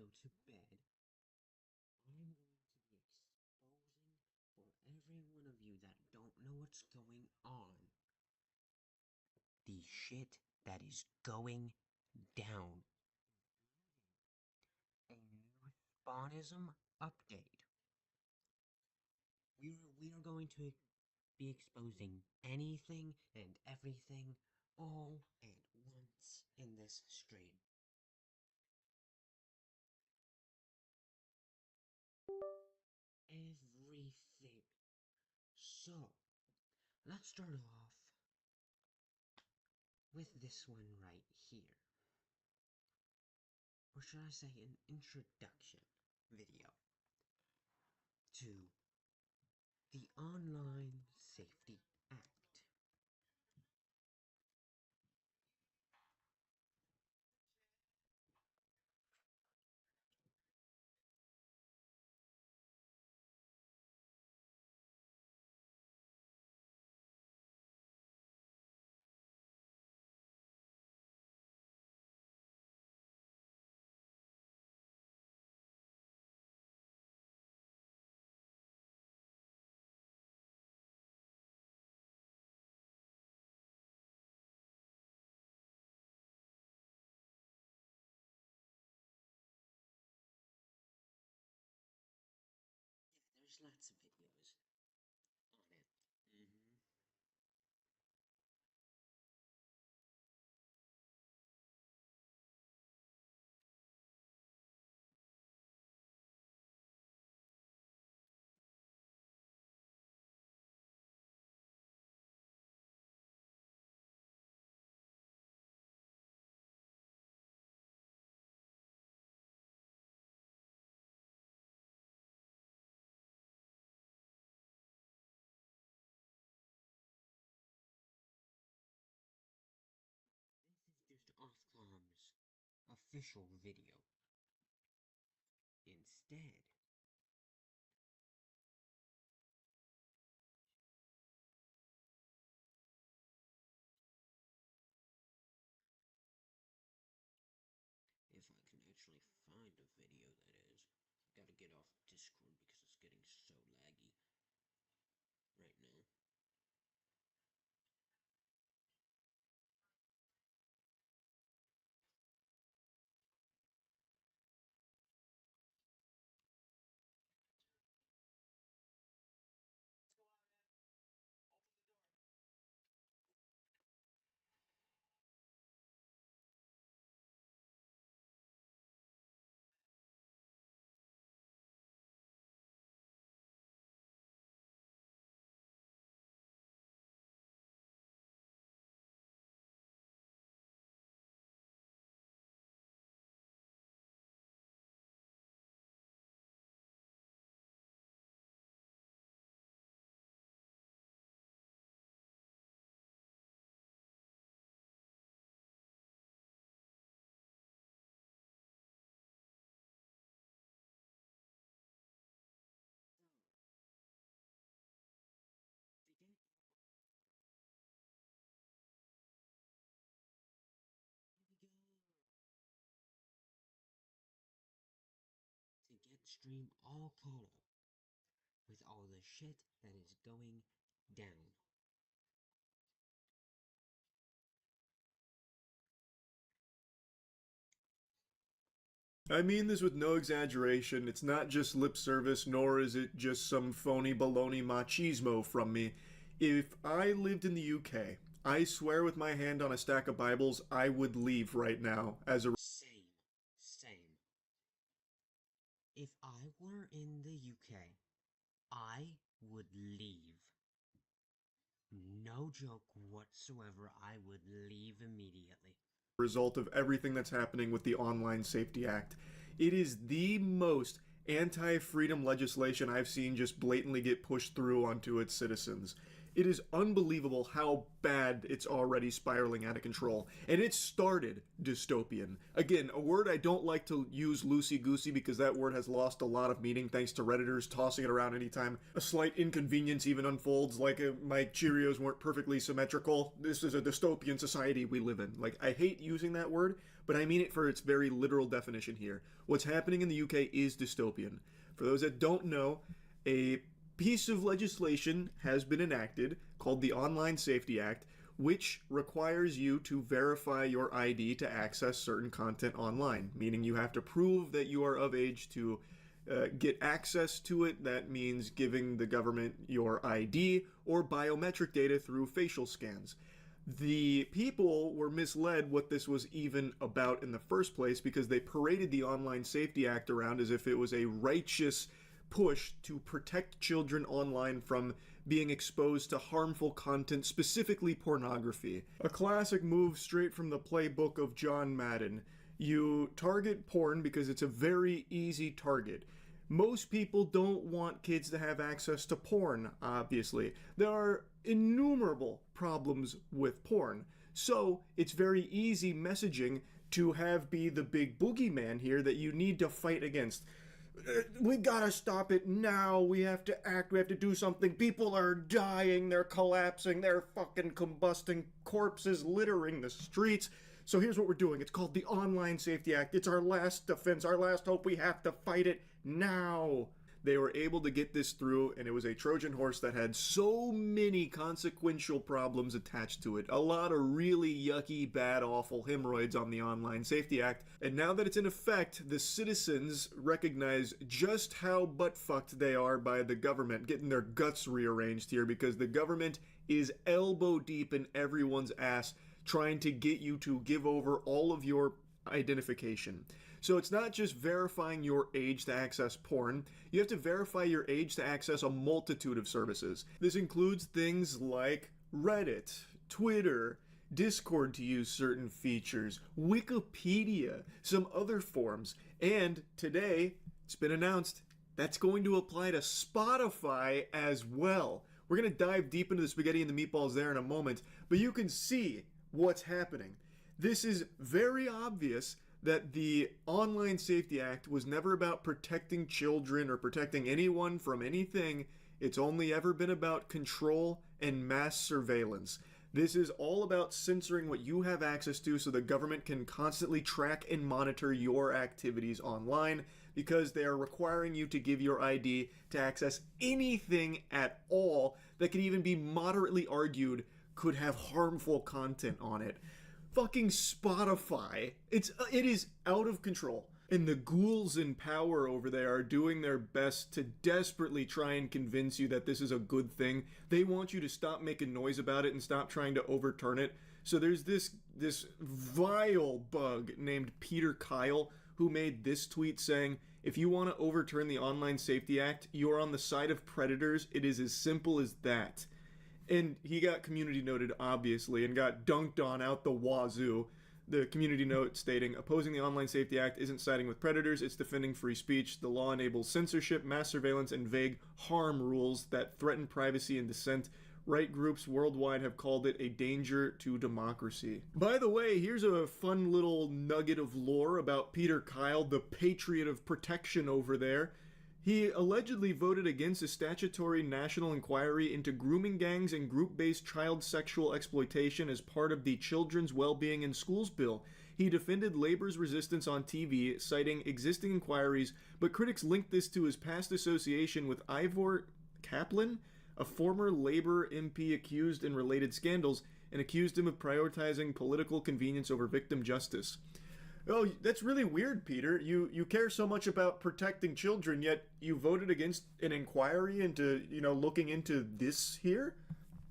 go to bed, I'm going to be exposing for every one of you that don't know what's going on the shit that is going down. A new Spawnism update. We are going to be exposing anything and everything all at once in this stream. Everything. So, let's start off with this one right here. Or should I say an introduction video to the Online Safety Act. There's lots of videos on it. This is just Ofcom's official video. Instead, if I can actually find a video, that is. Gotta get off Discord because it's getting so laggy right now. To get stream all caught up with all the shit that is going down. I mean this with no exaggeration. It's not just lip service, nor is it just some phony baloney machismo from me. If I lived in the UK, I swear with my hand on a stack of Bibles, I would leave right now as a. Same. If I were in the UK, I would leave. No joke whatsoever, I would leave immediately. Result of everything that's happening with the Online Safety Act. It is the most anti freedom legislation I've seen just blatantly get pushed through onto its citizens. It is unbelievable how bad it's already spiraling out of control. And it started dystopian. Again, a word I don't like to use loosey-goosey because that word has lost a lot of meaning thanks to Redditors tossing it around anytime a slight inconvenience even unfolds, like my Cheerios weren't perfectly symmetrical. This is a dystopian society we live in. Like, I hate using that word, but I mean it for its very literal definition here. What's happening in the UK is dystopian. For those that don't know, a piece of legislation has been enacted called the Online Safety Act, which requires you to verify your ID to access certain content online, meaning you have to prove that you are of age to get access to it. That means giving the government your ID or biometric data through facial scans. The people were misled what this was even about in the first place because they paraded the Online Safety Act around as if it was a righteous push to protect children online from being exposed to harmful content, specifically pornography. A classic move straight from the playbook of John Madden. You target porn because it's a very easy target. Most people don't want kids to have access to porn, obviously. There are innumerable problems with porn. So it's very easy messaging to have be the big boogeyman here that you need to fight against. We gotta stop it now. We have to act. We have to do something. People are dying. They're collapsing. They're fucking combusting. Corpses littering the streets. So here's what we're doing. It's called the Online Safety Act. It's our last defense, our last hope. We have to fight it now. They were able to get this through, and it was a Trojan horse that had so many consequential problems attached to it. A lot of really yucky, bad, awful hemorrhoids on the Online Safety Act. And now that it's in effect, the citizens recognize just how butt-fucked they are by the government, getting their guts rearranged here, because the government is elbow deep in everyone's ass, trying to get you to give over all of your identification. So it's not just verifying your age to access porn, you have to verify your age to access a multitude of services. This includes things like Reddit, Twitter, Discord to use certain features, Wikipedia, some other forms, and today, it's been announced, that's going to apply to Spotify as well. We're going to dive deep into the spaghetti and the meatballs there in a moment, but you can see what's happening. This is very obvious that the Online Safety Act was never about protecting children or protecting anyone from anything. It's only ever been about control and mass surveillance. This is all about censoring what you have access to so the government can constantly track and monitor your activities online because they are requiring you to give your ID to access anything at all that could even be moderately argued could have harmful content on it. Fucking Spotify. It is out of control. And the ghouls in power over there are doing their best to desperately try and convince you that this is a good thing. They want you to stop making noise about it and stop trying to overturn it. So there's this vile bug named Peter Kyle who made this tweet saying, if you want to overturn the Online Safety Act, you're on the side of predators. It is as simple as that. And he got community noted, obviously, and got dunked on out the wazoo. The community note stating, opposing the Online Safety Act isn't siding with predators, it's defending free speech. The law enables censorship, mass surveillance, and vague harm rules that threaten privacy and dissent. Right groups worldwide have called it a danger to democracy. By the way, here's a fun little nugget of lore about Peter Kyle, the patriot of protection over there. He allegedly voted against a statutory national inquiry into grooming gangs and group-based child sexual exploitation as part of the Children's Wellbeing in Schools bill. He defended labor's resistance on TV, citing existing inquiries, but critics linked this to his past association with Ivor Kaplan, a former Labor MP accused in related scandals, and accused him of prioritizing political convenience over victim justice. Oh, that's really weird, Peter. You care so much about protecting children, yet you voted against an inquiry into, looking into this here?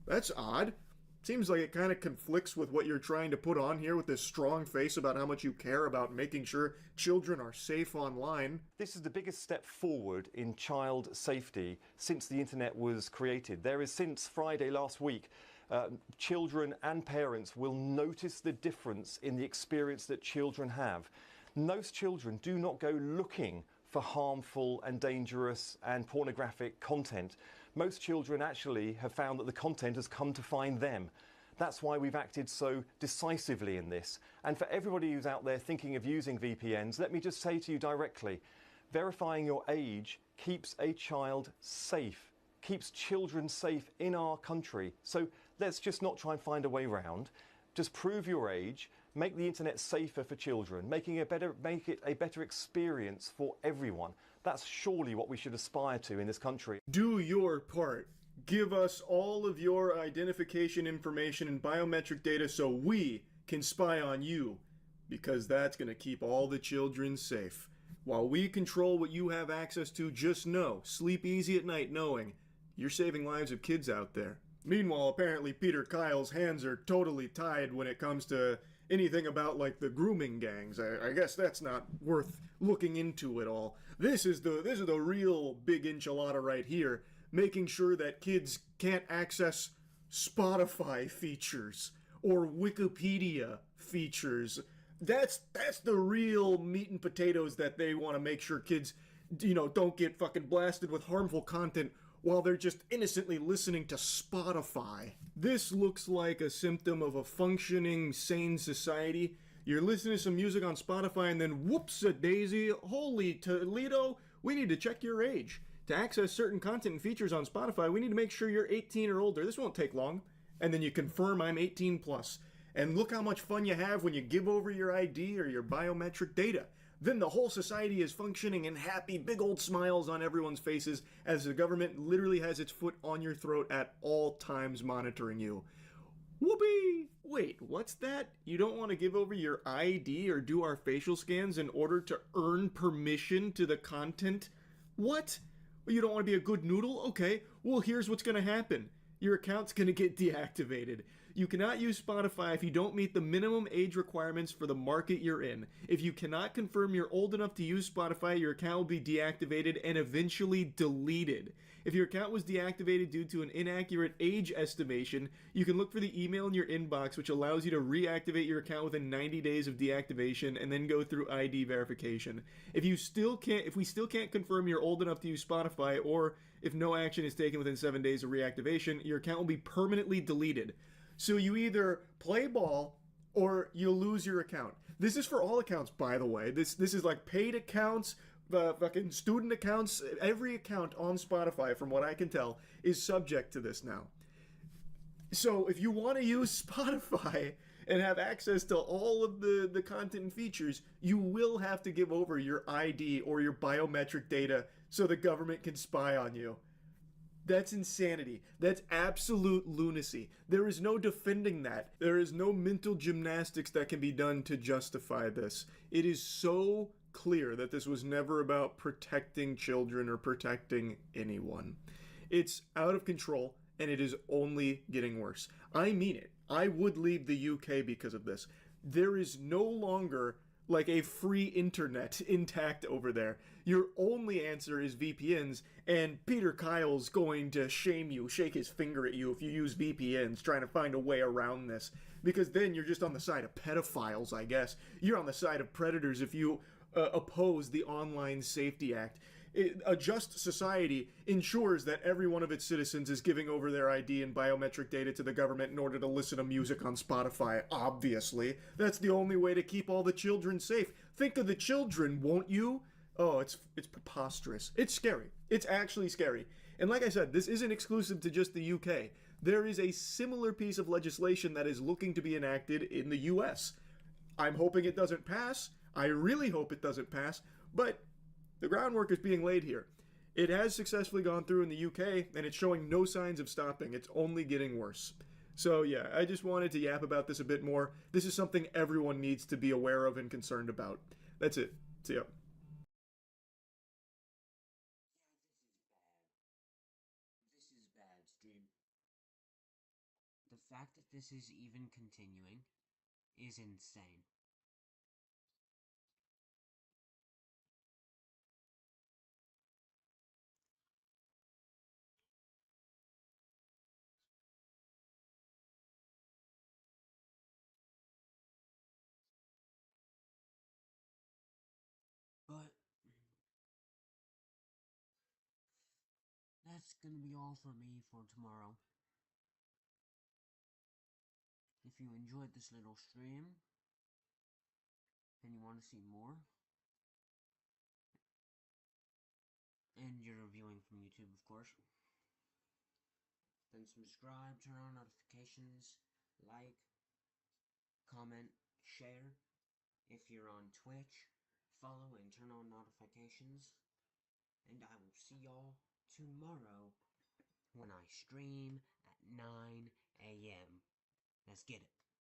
That's odd. Seems like it kind of conflicts with what you're trying to put on here with this strong face about how much you care about making sure children are safe online. This is the biggest step forward in child safety since the internet was created. There is, since Friday last week, children and parents will notice the difference in the experience that children have. Most children do not go looking for harmful and dangerous and pornographic content, Most children actually have found that the content has come to find them. That's why we've acted so decisively in this. And for everybody who's out there thinking of using VPNs, let me just say to you directly, verifying your age keeps a child safe, keeps children safe in our country. So let's just not try and find a way around. Just prove your age, make the internet safer for children, make it a better experience for everyone. That's surely what we should aspire to in this country. Do your part. Give us all of your identification information and biometric data so we can spy on you, because that's going to keep all the children safe. While we control what you have access to, just know, sleep easy at night knowing you're saving lives of kids out there. Meanwhile, apparently Peter Kyle's hands are totally tied when it comes to anything about, like, the grooming gangs. I guess that's not worth looking into at all. This is the real big enchilada right here, making sure that kids can't access Spotify features or Wikipedia features. That's the real meat and potatoes that they want to make sure kids, don't get fucking blasted with harmful content while they're just innocently listening to Spotify. This looks like a symptom of a functioning, sane society. You're listening to some music on Spotify and then whoops-a-daisy, holy Toledo, we need to check your age. To access certain content and features on Spotify, we need to make sure you're 18 or older. This won't take long. And then you confirm I'm 18 plus. And look how much fun you have when you give over your ID or your biometric data. Then the whole society is functioning and happy, big old smiles on everyone's faces as the government literally has its foot on your throat at all times monitoring you. Whoopee! Wait, what's that? You don't want to give over your ID or do our facial scans in order to earn permission to the content? What? You don't want to be a good noodle? Okay, well here's what's going to happen. Your account's going to get deactivated. You cannot use Spotify if you don't meet the minimum age requirements for the market you're in. If you cannot confirm you're old enough to use Spotify, your account will be deactivated and eventually deleted. If your account was deactivated due to an inaccurate age estimation, you can look for the email in your inbox which allows you to reactivate your account within 90 days of deactivation and then go through ID verification. If we still can't confirm you're old enough to use Spotify, or if no action is taken within 7 days of reactivation, your account will be permanently deleted. So you either play ball or you lose your account. This is for all accounts, by the way. This is like paid accounts, fucking student accounts. Every account on Spotify, from what I can tell, is subject to this now. So if you want to use Spotify and have access to all of the content and features, you will have to give over your ID or your biometric data so the government can spy on you. That's insanity. That's absolute lunacy. There is no defending that. There is no mental gymnastics that can be done to justify this. It is so clear that this was never about protecting children or protecting anyone. It's out of control, and it is only getting worse. I mean it. I would leave the UK because of this. There is no longer like a free internet intact over there. Your only answer is VPNs, and Peter Kyle's going to shame you, shake his finger at you if you use VPNs, trying to find a way around this. Because then you're just on the side of pedophiles, I guess. You're on the side of predators if you oppose the Online Safety Act. A just society ensures that every one of its citizens is giving over their ID and biometric data to the government in order to listen to music on Spotify, obviously. That's the only way to keep all the children safe. Think of the children, won't you? Oh, it's preposterous. It's scary. It's actually scary. And like I said, this isn't exclusive to just the UK. There is a similar piece of legislation that is looking to be enacted in the US. I'm hoping it doesn't pass. I really hope it doesn't pass. But the groundwork is being laid here. It has successfully gone through in the UK, and it's showing no signs of stopping. It's only getting worse. So yeah, I just wanted to yap about this a bit more. This is something everyone needs to be aware of and concerned about. That's it. See ya. This is bad, Stream. The fact that this is even continuing is insane. But that's gonna be all for me for tomorrow. If you enjoyed this little stream, and you want to see more, and you're viewing from YouTube, of course, then subscribe, turn on notifications, like, comment, share. If you're on Twitch, follow and turn on notifications. And I will see y'all tomorrow when I stream at 9 a.m. Let's get it.